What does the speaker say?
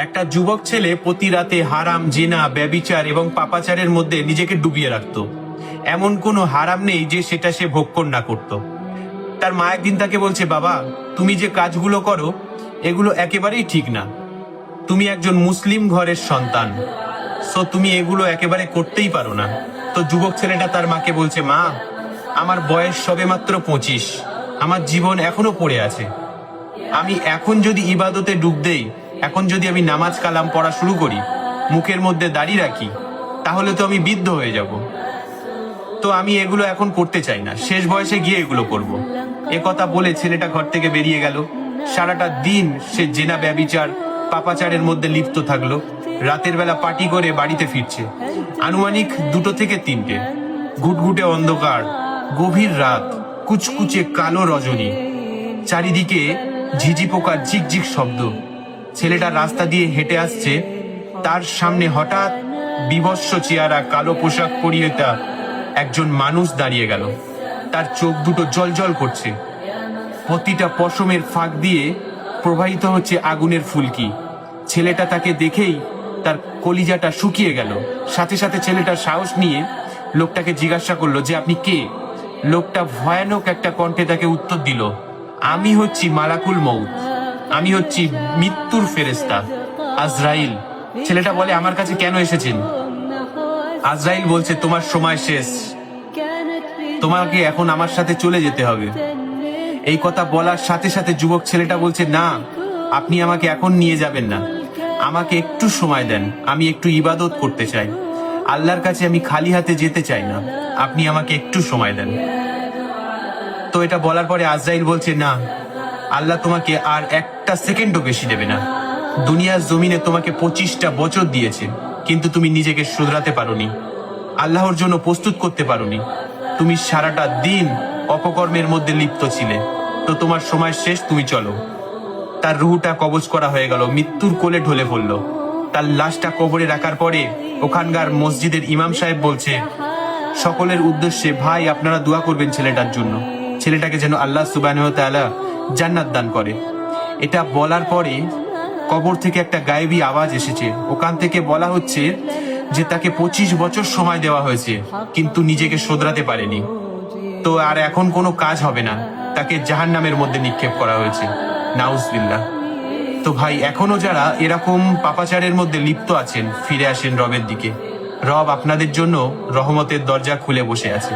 একটা যুবক ছেলে প্রতি রাতে হারাম, জিনা, ব্যভিচার এবং পাপাচারের মধ্যে নিজেকে ডুবিয়ে রাখত। এমন কোনো হারাম নেই যে সেটা সে ভক্ষণ না করত। তার মা একদিন তাকে বলছে, বাবা, তুমি যে কাজগুলো করো এগুলো একেবারেই ঠিক না। তুমি একজন মুসলিম ঘরের সন্তান, সো তুমি এগুলো একেবারে করতেই পারো না। তো যুবক ছেলেটা তার মাকে বলছে, মা, আমার বয়স সবে মাত্র 25, আমার জীবন এখনো পড়ে আছে। আমি এখন যদি ইবাদতে ডুব দেই, এখন যদি আমি নামাজ কালাম পড়া শুরু করি, মুখের মধ্যে দাড়ি রাখি, তাহলে তো আমি বৃদ্ধ হয়ে যাব। তো আমি এগুলো এখন করতে চাই না, শেষ বয়সে গিয়ে এগুলো করব। এ কথা বলে ছেলেটা ঘর থেকে বেরিয়ে গেল। সারাটা দিন সে জেনা, ব্যভিচার, পাপাচারের মধ্যে লিপ্ত থাকলো। রাতের বেলা পার্টি করে বাড়িতে ফিরছে। আনুমানিক 2 থেকে 3টে, ঘুটঘুটে অন্ধকার, গভীর রাত, কুচকুচে কালো রজনী, চারিদিকে ঝিঝি পোকার ঝিকঝিক শব্দ। ছেলেটা রাস্তা দিয়ে হেঁটে আসছে, তার সামনে হঠাৎ বিভৎস চেহারা, কালো পোশাক পরিহিতা একজন মানুষ দাঁড়িয়ে গেল। তার চোখ দুটো জলজল করছে, প্রতিটা পশমের ফাঁক দিয়ে প্রবাহিত হচ্ছে আগুনের ফুলকি। ছেলেটা তাকে দেখেই তার কলিজাটা শুকিয়ে গেল। সাথে সাথে ছেলেটার সাহস নিয়ে লোকটাকে জিজ্ঞাসা করলো যে আপনি কে। লোকটা ভয়ানক একটা কণ্ঠে তাকে উত্তর দিল, আমি হচ্ছি মালাকুল মউত, আমি হচ্ছি মৃত্যুর ফেরেশতা, আজরাইল। ছেলেটা বলে, আমার কাছে কেন এসেছেন? আজরাইল বলছে, তোমার সময় শেষ, তোমাকে এখন আমার সাথে চলে যেতে হবে। এই কথা বলার সাথে সাথে যুবক ছেলেটা বলছে, না, আপনি আমাকে এখন নিয়ে যাবেন না, আমাকে একটু সময় দেন, আমি একটু ইবাদত করতে চাই, আল্লাহর কাছে আমি খালি হাতে যেতে চাই না, আপনি আমাকে একটু সময় দেন। তো এটা বলার পরে আজরাইল বলছে, না, আল্লাহ তোমাকে আর একটা সেকেন্ডও বেশি দেবে না। দুনিয়ার জমিনে তোমাকে 25টা বছর দিয়েছে, কিন্তু তুমি নিজেকে শুধরাতে পারোনি, আল্লাহর জন্য প্রস্তুত করতে পারোনি। তুমি সারাটা দিন অপকর্মের মধ্যে লিপ্ত ছিলে। তো তোমার সময় শেষ, তুমি চলো। তার রুহটা কবজ করা হয়ে গেল, মৃত্যুর কোলে ঢলে পড়ল। তার লাশটা কবরে রাখার পরে ওখানকার মসজিদের ইমাম সাহেব বলছে সকলের উদ্দেশ্যে, ভাই, আপনারা দোয়া করবেন ছেলেটার জন্য, ছেলেটাকে যেন আল্লাহ সুবহানাহু ওয়া তাআলা জান্নাত দান করে। এটা বলার পরে কবর থেকে একটা গায়েবী আওয়াজ এসেছে। ওখান থেকে বলা হচ্ছে যে তাকে 25 বছর সময় দেওয়া হয়েছে, কিন্তু নিজেকে শোধরাতে পারেনি। তো আর এখন কোনো কাজ হবে না, তাকে জাহান্নামের মধ্যে নিক্ষেপ করা হয়েছে, নাউজুবিল্লাহ। তো ভাই, এখনো যারা এরকম পাপাচারের মধ্যে লিপ্ত আছেন, ফিরে আসেন রবের দিকে। রব আপনাদের জন্য রহমতের দরজা খুলে বসে আছে।